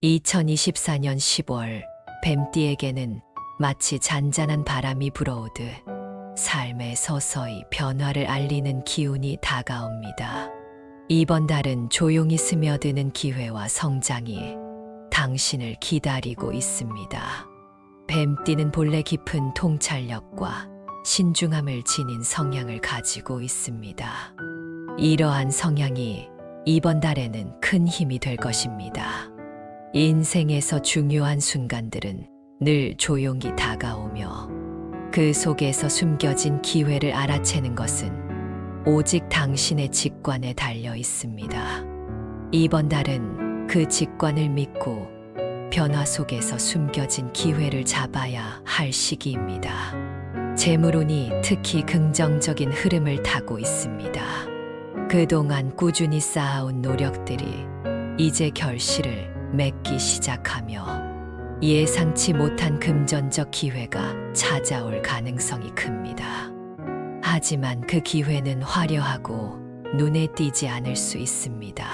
2024년 10월 뱀띠에게는 마치 잔잔한 바람이 불어오듯 삶에 서서히 변화를 알리는 기운이 다가옵니다. 이번 달은 조용히 스며드는 기회와 성장이 당신을 기다리고 있습니다. 뱀띠는 본래 깊은 통찰력과 신중함을 지닌 성향을 가지고 있습니다. 이러한 성향이 이번 달에는 큰 힘이 될 것입니다. 인생에서 중요한 순간들은 늘 조용히 다가오며 그 속에서 숨겨진 기회를 알아채는 것은 오직 당신의 직관에 달려 있습니다. 이번 달은 그 직관을 믿고 변화 속에서 숨겨진 기회를 잡아야 할 시기입니다. 재물운이 특히 긍정적인 흐름을 타고 있습니다. 그동안 꾸준히 쌓아온 노력들이 이제 결실을 맺기 시작하며 예상치 못한 금전적 기회가 찾아올 가능성이 큽니다. 하지만 그 기회는 화려하고 눈에 띄지 않을 수 있습니다.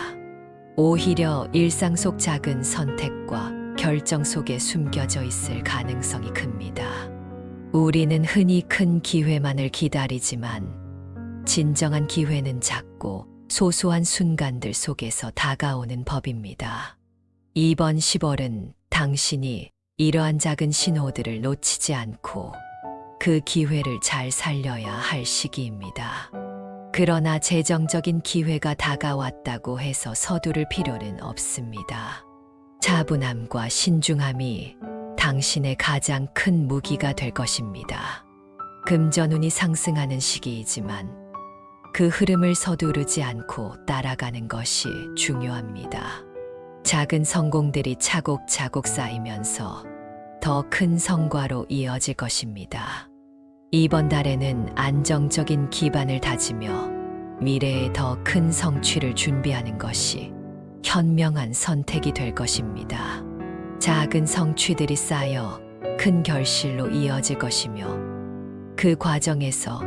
오히려 일상 속 작은 선택과 결정 속에 숨겨져 있을 가능성이 큽니다. 우리는 흔히 큰 기회만을 기다리지만 진정한 기회는 작고 소소한 순간들 속에서 다가오는 법입니다. 이번 10월은 당신이 이러한 작은 신호들을 놓치지 않고 그 기회를 잘 살려야 할 시기입니다. 그러나 재정적인 기회가 다가왔다고 해서 서두를 필요는 없습니다. 차분함과 신중함이 당신의 가장 큰 무기가 될 것입니다. 금전운이 상승하는 시기이지만 그 흐름을 서두르지 않고 따라가는 것이 중요합니다. 작은 성공들이 차곡차곡 쌓이면서 더 큰 성과로 이어질 것입니다. 이번 달에는 안정적인 기반을 다지며 미래에 더 큰 성취를 준비하는 것이 현명한 선택이 될 것입니다. 작은 성취들이 쌓여 큰 결실로 이어질 것이며 그 과정에서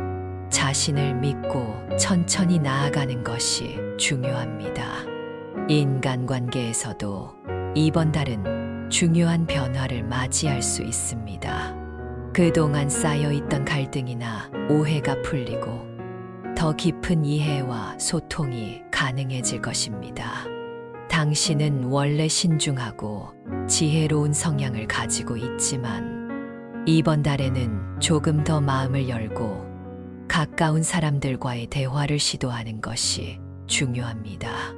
자신을 믿고 천천히 나아가는 것이 중요합니다. 인간관계에서도 이번 달은 중요한 변화를 맞이할 수 있습니다. 그동안 쌓여있던 갈등이나 오해가 풀리고 더 깊은 이해와 소통이 가능해질 것입니다. 당신은 원래 신중하고 지혜로운 성향을 가지고 있지만 이번 달에는 조금 더 마음을 열고 가까운 사람들과의 대화를 시도하는 것이 중요합니다.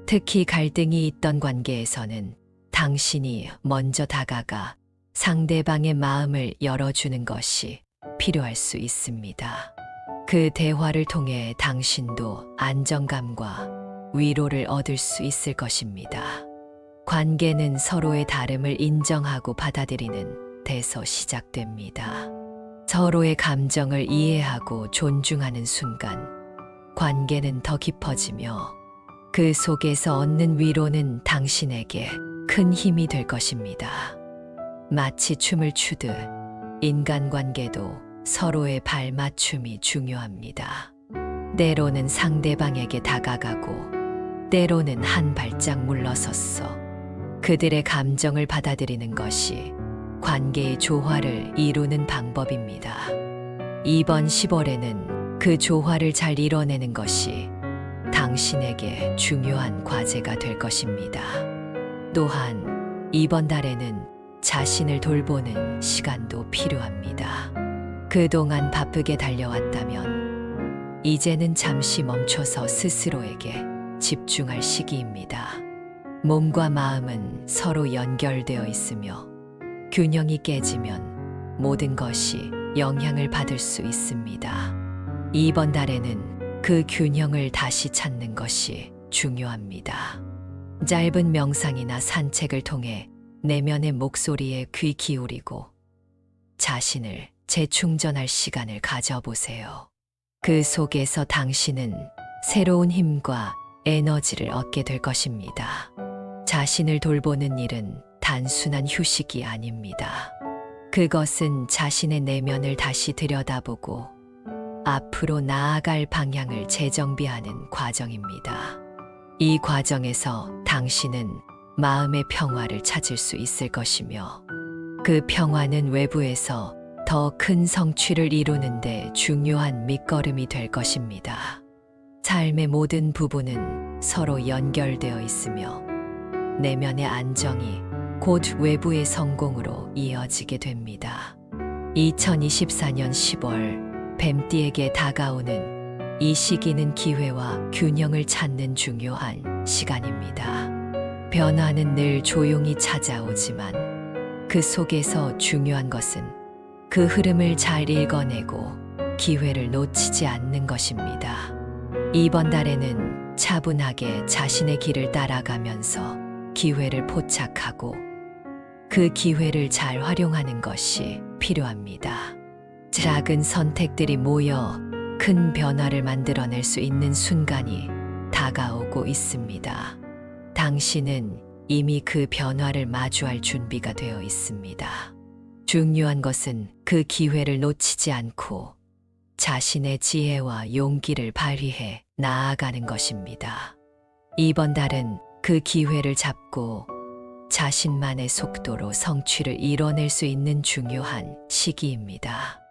특히 갈등이 있던 관계에서는 당신이 먼저 다가가 상대방의 마음을 열어주는 것이 필요할 수 있습니다. 그 대화를 통해 당신도 안정감과 위로를 얻을 수 있을 것입니다. 관계는 서로의 다름을 인정하고 받아들이는 데서 시작됩니다. 서로의 감정을 이해하고 존중하는 순간 관계는 더 깊어지며 그 속에서 얻는 위로는 당신에게 큰 힘이 될 것입니다. 마치 춤을 추듯 인간관계도 서로의 발맞춤이 중요합니다. 때로는 상대방에게 다가가고 때로는 한 발짝 물러섰어 그들의 감정을 받아들이는 것이 관계의 조화를 이루는 방법입니다. 이번 10월에는 그 조화를 잘 이뤄내는 것이 당신에게 중요한 과제가 될 것입니다. 또한 이번 달에는 자신을 돌보는 시간도 필요합니다. 그동안 바쁘게 달려왔다면 이제는 잠시 멈춰서 스스로에게 집중할 시기입니다. 몸과 마음은 서로 연결되어 있으며 균형이 깨지면 모든 것이 영향을 받을 수 있습니다. 이번 달에는 그 균형을 다시 찾는 것이 중요합니다. 짧은 명상이나 산책을 통해 내면의 목소리에 귀 기울이고 자신을 재충전할 시간을 가져보세요. 그 속에서 당신은 새로운 힘과 에너지를 얻게 될 것입니다. 자신을 돌보는 일은 단순한 휴식이 아닙니다. 그것은 자신의 내면을 다시 들여다보고 앞으로 나아갈 방향을 재정비하는 과정입니다. 이 과정에서 당신은 마음의 평화를 찾을 수 있을 것이며 그 평화는 외부에서 더 큰 성취를 이루는데 중요한 밑거름이 될 것입니다. 삶의 모든 부분은 서로 연결되어 있으며 내면의 안정이 곧 외부의 성공으로 이어지게 됩니다. 2024년 10월 뱀띠에게 다가오는 이 시기는 기회와 균형을 찾는 중요한 시간입니다. 변화는 늘 조용히 찾아오지만 그 속에서 중요한 것은 그 흐름을 잘 읽어내고 기회를 놓치지 않는 것입니다. 이번 달에는 차분하게 자신의 길을 따라가면서 기회를 포착하고 그 기회를 잘 활용하는 것이 필요합니다. 작은 선택들이 모여 큰 변화를 만들어낼 수 있는 순간이 다가오고 있습니다. 당신은 이미 그 변화를 마주할 준비가 되어 있습니다. 중요한 것은 그 기회를 놓치지 않고 자신의 지혜와 용기를 발휘해 나아가는 것입니다. 이번 달은 그 기회를 잡고 자신만의 속도로 성취를 이뤄낼 수 있는 중요한 시기입니다.